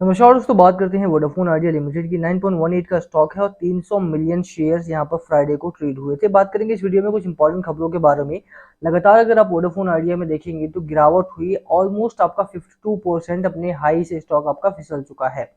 नमस्कार दोस्तों, बात करते हैं वोडाफोन आइडिया लिमिटेड की। 9.18 का स्टॉक है और 300 मिलियन शेयर्स यहां पर फ्राइडे को ट्रेड हुए थे। बात करेंगे इस वीडियो में कुछ इंपॉर्टेंट खबरों के बारे में। लगातार अगर आप वोडाफोन आइडिया में देखेंगे तो गिरावट हुई, ऑलमोस्ट आपका 52% अपने हाई से स्टॉक आपका फिसल चुका है।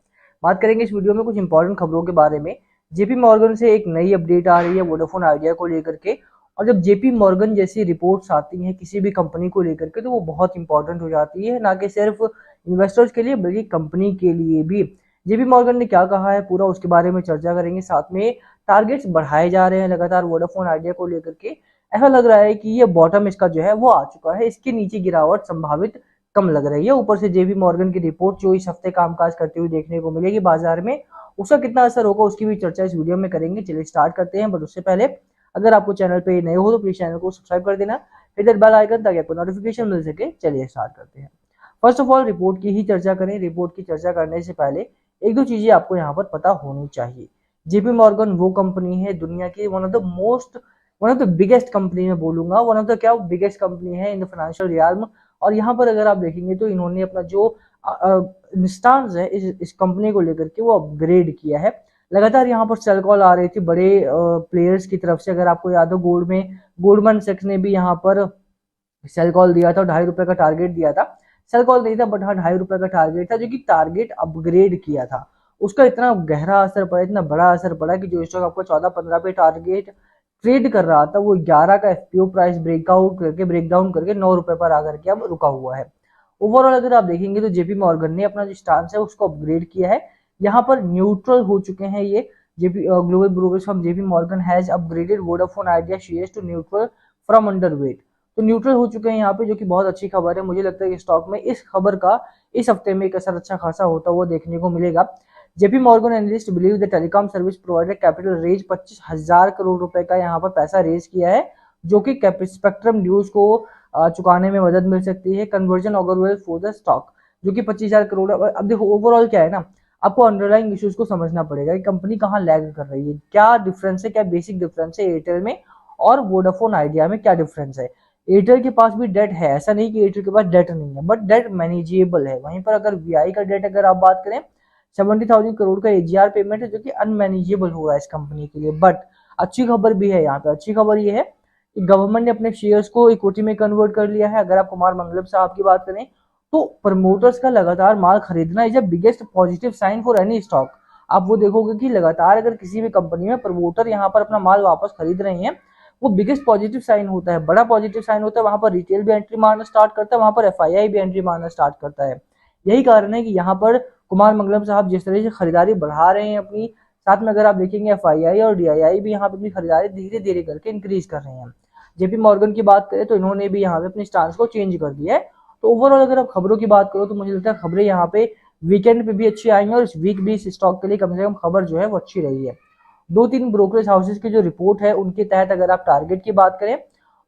बात करेंगे इस वीडियो में कुछ इंपॉर्टेंट खबरों के बारे में। जेपी मॉर्गन से एक नई अपडेट आ रही है वोडाफोन आइडिया को लेकर के, और जब जेपी मॉर्गन जैसी रिपोर्ट्स आती हैं किसी भी कंपनी को लेकर के तो वो बहुत इंपॉर्टेंट हो जाती है, ना कि सिर्फ इन्वेस्टर्स के लिए बल्कि कंपनी के लिए भी। जेपी मॉर्गन ने क्या कहा है पूरा उसके बारे में चर्चा करेंगे। साथ में टारगेट्स बढ़ाए जा रहे हैं लगातार वोडाफोन आइडिया को लेकर के। ऐसा लग रहा है कि ये बॉटम इसका जो है वो आ चुका है, इसके नीचे गिरावट संभावित कम लग रही है। ऊपर से जेपी मॉर्गन की रिपोर्ट जो इस हफ्ते कामकाज करते हुए देखने को मिलेगी बाजार में, उसका कितना असर होगा उसकी भी चर्चा इस वीडियो में करेंगे। चलिए स्टार्ट करते हैं, बट उससे पहले अगर आपको चैनल पे नए हो तो प्लीज चैनल को सब्सक्राइब कर देना, हिट दैट बेल आइकन ताकि आपको नोटिफिकेशन मिल सके। चलिए स्टार्ट करते हैं। फर्स्ट ऑफ ऑल रिपोर्ट की ही चर्चा करें। रिपोर्ट की चर्चा करने से पहले एक दो चीजें आपको यहाँ पर पता होनी चाहिए। जेपी मॉर्गन वो कंपनी है दुनिया की one of the biggest company में बोलूंगा, वन ऑफ द क्या बिगेस्ट कंपनी है इन द फाइनेंशियल रियाल्म। और यहाँ पर अगर आप देखेंगे तो इन्होंने अपना जो स्टांस है इस कंपनी को लेकर के वो अपग्रेड किया है। लगातार यहाँ पर सेल कॉल आ रही थी बड़े प्लेयर्स की तरफ से। अगर आपको याद हो गोल्डमैन सैक्स ने भी यहाँ पर सेल कॉल दिया था, ₹2.5 का टारगेट दिया था। सेल कॉल नहीं था बट हाँ ₹2.5 का टारगेट था, जो कि टारगेट अपग्रेड किया था। उसका इतना गहरा असर पड़ा, इतना बड़ा असर पड़ा कि जो स्टॉक आपको 14-15 पे टारगेट ट्रेड कर रहा था वो 11 का एफपीओ प्राइस ब्रेकडाउन करके ₹9 पर आकर के अब रुका हुआ है। ओवरऑल अगर आप देखेंगे तो जेपी मॉर्गन ने अपना जो स्टांस है उसको अपग्रेड किया है। यहाँ पर न्यूट्रल हो चुके हैं ये। JP global brokerage firm JP Morgan has upgraded Vodafone Idea shares to neutral from underweight. तो न्यूट्रल हो चुके हैं यहाँ पे, जो कि बहुत अच्छी खबर है। मुझे लगता है कि स्टॉक में इस खबर का इस हफ्ते में एक असर अच्छा खासा होता हुआ देखने को मिलेगा। JP Morgan analyst believe the telecom service provider capital raise 25,000 crore रुपए का यहाँ पर पैसा रेज किया है, जो कि स्पेक्ट्रम ड्यूज को चुकाने में मदद मिल सकती है। Conversion auger well for the stock, जो कि 25,000 करोड़। अब देखो ओवरऑल क्या है ना, आपको अंडरलाइंग इश्यूज को समझना पड़ेगा कि कंपनी कहाँ लैग कर रही है, क्या डिफरेंस है, क्या बेसिक डिफरेंस है एयरटेल में और वोडाफोन आइडिया में, क्या डिफरेंस है। एयरटेल के पास भी डेट है, ऐसा नहीं कि एयरटेल के पास डेट नहीं है, बट डेट मैनेजेबल है। वहीं पर अगर वीआई का डेट अगर आप बात करें 70,000 करोड़ का एजीआर पेमेंट है, जो कि अनमैनेजेबल हो रहा है इस कंपनी के लिए। बट अच्छी खबर भी है यहाँ पे। अच्छी खबर ये है कि गवर्नमेंट ने अपने शेयर्स को इक्विटी में कन्वर्ट कर लिया है। अगर आप कुमार मंगलम साहब की बात करें तो प्रमोटर्स का लगातार माल खरीदना is a biggest positive sign for any stock. आप वो देखोगे कि लगातार अगर किसी भी कंपनी में प्रमोटर यहाँ पर अपना माल वापस खरीद रहे हैं, वो बिगेस्ट पॉजिटिव साइन होता है, बड़ा पॉजिटिव साइन होता है। वहां पर रिटेल भी एंट्री मारना स्टार्ट करता है, वहां पर एफआईआई भी एंट्री मारना स्टार्ट करता है। यही कारण है कि यहाँ पर कुमार मंगलम साहब जिस तरह से खरीदारी बढ़ा रहे हैं अपनी, साथ में अगर आप देखेंगे एफआईआई और डीआईआई भी यहाँ पे अपनी खरीदारी धीरे धीरे करके इंक्रीज कर रहे हैं। जेपी मॉर्गन की बात करें तो इन्होंने भी यहाँ पे अपनी स्टांस को चेंज कर दिया है। तो ओवरऑल अगर आप खबरों की बात करो तो मुझे लगता है खबरें यहाँ पे वीकेंड पे भी अच्छी आई हैं, और इस वीक भी इस स्टॉक के लिए कम से कम खबर जो है वो अच्छी रही है। दो तीन ब्रोकरेज हाउसेज की जो रिपोर्ट है उनके तहत अगर आप टारगेट की बात करें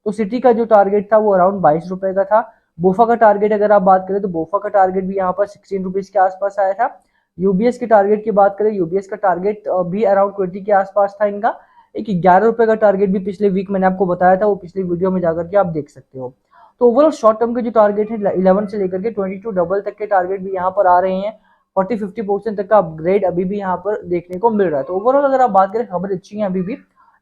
तो सिटी का जो टारगेट था वो अराउंड ₹22 का था। बोफा का टारगेट अगर आप बात करें तो बोफा का टारगेट भी यहाँ पर ₹16 के आसपास आया था। यूबीएस के टारगेट की बात करें, यूबीएस का टारगेट भी अराउंड 20 के आसपास था इनका। एक ₹11 का टारगेट भी पिछले वीक मैंने आपको बताया था, वो पिछली वीडियो में जाकर के आप देख सकते हो। तो ओवरऑल शॉर्ट टर्म के जो टारगेट है 11 से लेकर के 22 डबल तक के टारगेट भी यहाँ पर आ रहे हैं। 40-50% तक का अपग्रेड अभी भी यहाँ पर देखने को मिल रहा है। तो ओवरऑल अगर आप बात करें खबर अच्छी है अभी भी।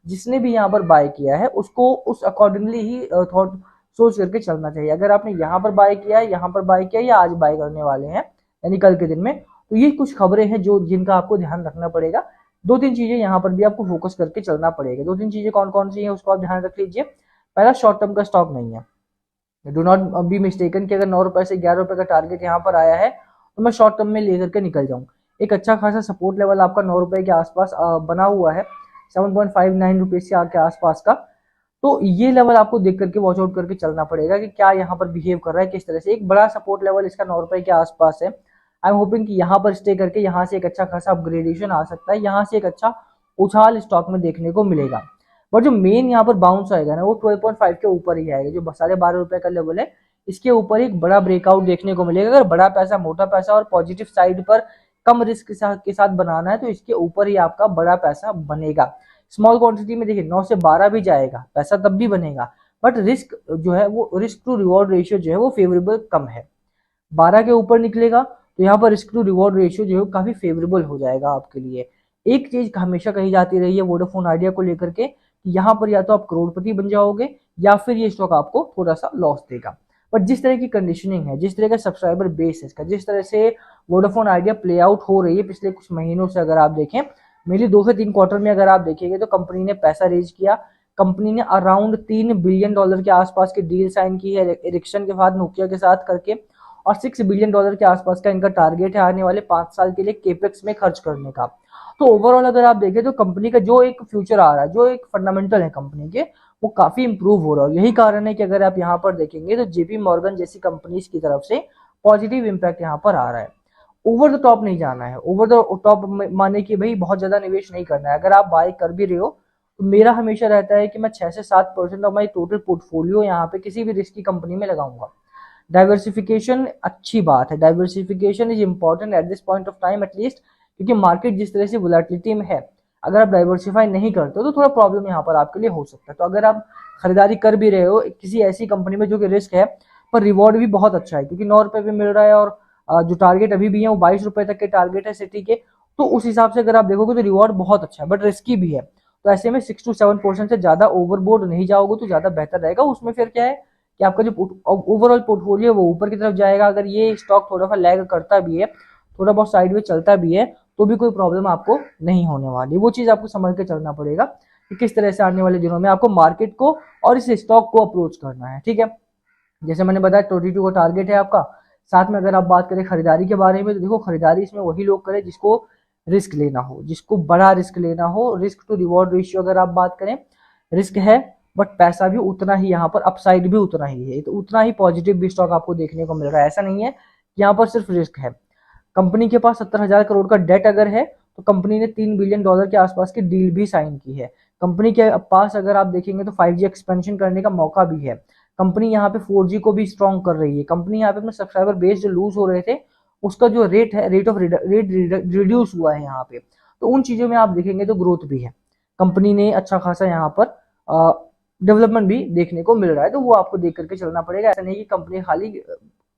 जिसने भी यहाँ पर बाय किया है उसको उस अकॉर्डिंगली ही थॉट सोच करके चलना चाहिए। अगर आपने यहाँ पर बाय किया है, यहाँ पर बाय किया या आज बाय करने वाले हैं यानी कल के दिन में, तो ये कुछ खबरें हैं जो जिनका आपको ध्यान रखना पड़ेगा। दो तीन चीजें यहाँ पर भी आपको फोकस करके चलना पड़ेगा। दो तीन चीजें कौन कौन सी है उसको आप ध्यान रख लीजिए। पहला, शॉर्ट टर्म का स्टॉक नहीं है। डू नॉट बी मिस्टेकन कि अगर ₹9 से ₹11 का टारगेट यहाँ पर आया है तो मैं शॉर्ट टर्म में लेकर के निकल जाऊँ। एक अच्छा खासा सपोर्ट लेवल आपका ₹9 के आसपास बना हुआ है, ₹7.59 के आसपास का। तो ये लेवल आपको देख करके वॉच आउट करके चलना पड़ेगा कि क्या यहाँ पर बिहेव कर रहा है, किस तरह से। एक बड़ा सपोर्ट लेवल इसका ₹9 के आसपास है। आई एम होपिंग कि यहाँ पर स्टे करके यहाँ से एक अच्छा खासा अपग्रेडेशन आ सकता है, यहाँ से एक अच्छा उछाल स्टॉक में देखने को मिलेगा। बट जो मेन यहाँ पर बाउंस आएगा ना वो 12.5 के ऊपर ही आएगा, जो ₹12.5 का लेवल है इसके ऊपर एक बड़ा ब्रेकआउट देखने को मिलेगा। अगर बड़ा पैसा, मोटा पैसा और पॉजिटिव साइड पर कम रिस्क के साथ बनाना है तो इसके ऊपर ही आपका बड़ा पैसा बनेगा। स्मॉल क्वांटिटी में देखिए 9 से 12 भी जाएगा, पैसा तब भी बनेगा, बट रिस्क जो है वो रिस्क टू रिवॉर्ड रेशियो जो है वो फेवरेबल कम है। 12 के ऊपर निकलेगा तो यहाँ पर रिस्क टू रिवॉर्ड रेशियो जो है काफी फेवरेबल हो जाएगा आपके लिए। एक चीज हमेशा कही जाती रही है वोडाफोन आइडिया को लेकर के, यहाँ पर या तो आप करोड़पति बन जाओगे या फिर ये स्टॉक आपको थोड़ा सा लॉस देगा। बट जिस तरह की कंडीशनिंग है, जिस तरह का सब्सक्राइबर बेस है इसका, जिस तरह से वोडाफोन आइडिया प्ले आउट हो रही है पिछले कुछ महीनों से, अगर आप देखें मेनली 2 से 3 क्वार्टर में अगर आप देखेंगे तो कंपनी ने पैसा रेज किया, कंपनी ने अराउंड $3 बिलियन के आसपास की डील साइन की है एरिक्सन के साथ, नोकिया के साथ करके, और $6 बिलियन के आसपास का इनका टारगेट है आने वाले 5 साल के लिए केपेक्स में खर्च करने का। तो ओवरऑल अगर आप देखें तो कंपनी का जो एक फ्यूचर आ रहा है, जो एक फंडामेंटल है कंपनी के, वो काफी इंप्रूव हो रहा है। यही कारण है कि अगर आप यहाँ पर देखेंगे तो जेपी मॉर्गन जैसी कंपनीज की तरफ से पॉजिटिव इंपैक्ट यहाँ पर आ रहा है। ओवर द टॉप नहीं जाना है, ओवर द टॉप माने कि भाई बहुत ज्यादा निवेश नहीं करना है। अगर आप बाय कर भी रहे हो तो मेरा हमेशा रहता है कि मैं 6 से 7% ऑफ माई टोटल पोर्टफोलियो यहाँ पे किसी भी रिस्क की कंपनी में लगाऊंगा। डाइवर्सिफिकेशन अच्छी बात है, diversification is important at this point of time at least, क्योंकि मार्केट जिस तरह से वोलेटिलिटी में है, अगर आप डाइवर्सिफाई नहीं करते हो तो थोड़ा प्रॉब्लम यहाँ पर आपके लिए हो सकता है। तो अगर आप खरीदारी कर भी रहे हो किसी ऐसी कंपनी में जो कि रिस्क है पर रिवॉर्ड भी बहुत अच्छा है, क्योंकि 9 रुपए भी मिल रहा है और जो टारगेट अभी भी है वो 22 रुपए तक के टारगेट है सिटी के, तो उस हिसाब से अगर आप देखोगे तो रिवॉर्ड बहुत अच्छा है बट रिस्की भी है। तो ऐसे में 6 to 7% से ज्यादा ओवरबोर्ड नहीं जाओगे तो ज्यादा बेहतर रहेगा। उसमें फिर क्या है कि आपका जो ओवरऑल पोर्टफोलियो है वो ऊपर की तरफ जाएगा। अगर ये स्टॉक थोड़ा सा लैग करता भी है, थोड़ा बहुत साइड में चलता भी है, तो भी कोई प्रॉब्लम आपको नहीं होने वाली। वो चीज आपको समझ के चलना पड़ेगा कि किस तरह से आने वाले दिनों में आपको मार्केट को और इस स्टॉक को अप्रोच करना है। ठीक है, जैसे मैंने बताया 22 का टारगेट है आपका। साथ में अगर आप बात करें खरीदारी के बारे में, तो देखो खरीदारी इसमें वही लोग करें जिसको रिस्क लेना हो, जिसको बड़ा रिस्क लेना हो। रिस्क टू रिवॉर्ड रेशियो अगर आप बात करें, रिस्क है बट पैसा भी उतना ही, यहाँ पर अपसाइड भी उतना ही है, तो उतना ही पॉजिटिव भी स्टॉक आपको देखने को मिल रहा है। ऐसा नहीं है कि यहाँ पर सिर्फ रिस्क है। कंपनी के पास 70,000 करोड़ का डेट अगर है तो कंपनी ने $3 बिलियन के आसपास की डील भी साइन की है। कंपनी के पास अगर आप देखेंगे तो 5G एक्सपेंशन करने का मौका भी है। कंपनी यहाँ पे 4G को भी स्ट्रॉन्ग कर रही है। कंपनी यहाँ पे अपने सब्सक्राइबर बेस जो लूज हो रहे थे उसका जो रेट है, रेट रिड्यूस हुआ है यहाँ पे। तो उन चीजों में आप देखेंगे तो ग्रोथ भी है। कंपनी ने अच्छा खासा यहाँ पर डेवलपमेंट भी देखने को मिल रहा है, तो वो आपको देख करके चलना पड़ेगा। ऐसा नहीं कि कंपनी खाली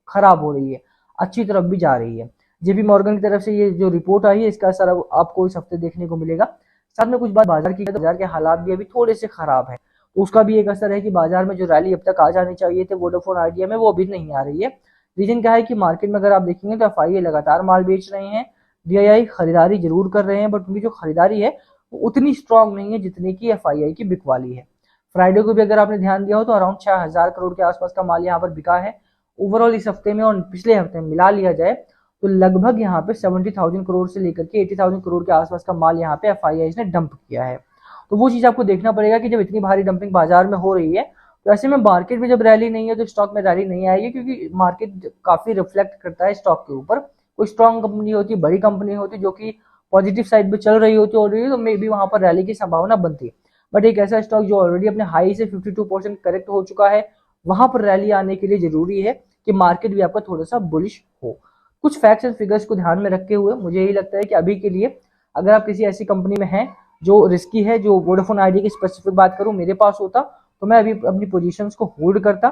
खराब हो रही है, अच्छी तरफ भी जा रही है। जेपी मॉर्गन की तरफ से ये जो रिपोर्ट आई है इसका असर आपको इस हफ्ते देखने को मिलेगा। साथ में कुछ बात बाजार की, तो बाजार के हालात भी अभी थोड़े से खराब है, तो उसका भी एक असर है कि बाजार में जो रैली अब तक आ जानी चाहिए थे वोडाफोन आइडिया में वो अभी नहीं आ रही है। रीजन क्या है कि मार्केट में अगर आप देखेंगे तो एफआईआई लगातार माल बेच रहे हैं, डीआईआई खरीदारी जरूर कर रहे हैं बट उनकी जो खरीदारी है वो उतनी स्ट्रांग नहीं है जितनी की एफआईआई की बिकवाली है। फ्राइडे को भी अगर आपने ध्यान दिया हो तो अराउंड 6,000 करोड़ के आसपास का माल यहाँ पर बिका है ओवरऑल इस हफ्ते में, और पिछले हफ्ते में मिला लिया जाए तो लगभग यहाँ पे 70,000 करोड़ से लेकर के 80,000 करोड़ के आसपास का माल यहाँ पे एफआईआई ने डंप किया है। तो वो चीज आपको देखना पड़ेगा कि जब इतनी भारी डंपिंग बाजार में हो रही है तो ऐसे में मार्केट में जब रैली नहीं है तो स्टॉक में रैली नहीं आएगी, क्योंकि मार्केट काफी रिफ्लेक्ट करता है स्टॉक के ऊपर। कोई स्ट्रॉन्ग कंपनी होती है, बड़ी कंपनी होती है जो कि पॉजिटिव साइड पे चल रही होती है ऑलरेडी, तो मे बी वहां पर रैली की संभावना बनती है। बट एक ऐसा स्टॉक जो ऑलरेडी अपने हाई से 52% करेक्ट हो चुका है, वहां पर रैली आने के लिए जरूरी है कि मार्केट भी आपका थोड़ा सा बुलिश हो। कुछ फैक्ट्स एंड फिगर्स को ध्यान में रखते हुए मुझे यही लगता है कि अभी के लिए अगर आप किसी ऐसी कंपनी में हैं जो रिस्की है, जो वोडाफोन आइडिया की स्पेसिफिक बात करूं मेरे पास होता तो मैं अभी अपनी पोजीशंस को होल्ड करता।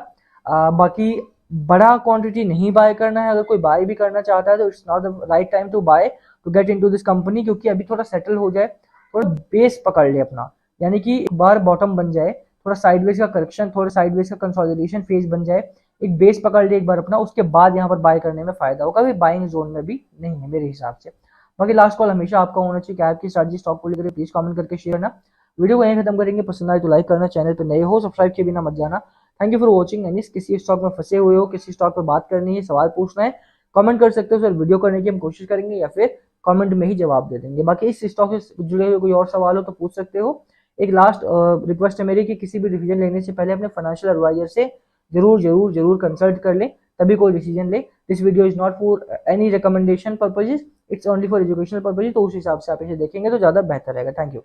बाकी बड़ा क्वांटिटी नहीं बाय करना है। अगर कोई बाय भी करना चाहता है तो it's not the right time to buy to get into this company, क्योंकि अभी थोड़ा सेटल हो जाए, थोड़ा बेस पकड़ ले अपना, यानी कि एक बार बॉटम बन जाए, थोड़ा साइडवेज का करेक्शन, थोड़ा साइडवेज का कंसोलिडेशन फेज बन जाए, एक बेस पकड़ ले एक बार अपना, उसके बाद यहाँ पर बाय करने में फायदा होगा। अभी बाइंग जोन में भी नहीं है मेरे हिसाब से। बाकी लास्ट कॉल हमेशा आपका होना चाहिए कि आपकी स्ट्रैटेजी स्टॉक को लेकर प्लीज कमेंट करके शेयर करना। वीडियो को यहीं खत्म करेंगे, पसंद आए तो लाइक करना, चैनल पर नए हो सब्सक्राइब किए बिना मत जाना। Thank you for watching. And किसी स्टॉक में फंसे हुए हो, किसी स्टॉक पर बात करनी है, सवाल पूछना है, कमेंट कर सकते हो, सर वीडियो करने की हम कोशिश करेंगे या फिर कमेंट में ही जवाब दे देंगे। बाकी इस स्टॉक से जुड़े हुए कोई और सवाल हो तो पूछ सकते हो। एक लास्ट रिक्वेस्ट है मेरी कि किसी भी डिसीजन लेने से पहले अपने फाइनेंशियल एडवाइजर से जरूर जरूर जरूर कंसल्ट कर लें, तभी कोई डिसीजन ले। This video is not for any recommendation purposes, it's only for educational purposes, तो उस हिसाब से आप इसे देखेंगे तो ज्यादा बेहतर रहेगा। Thank you.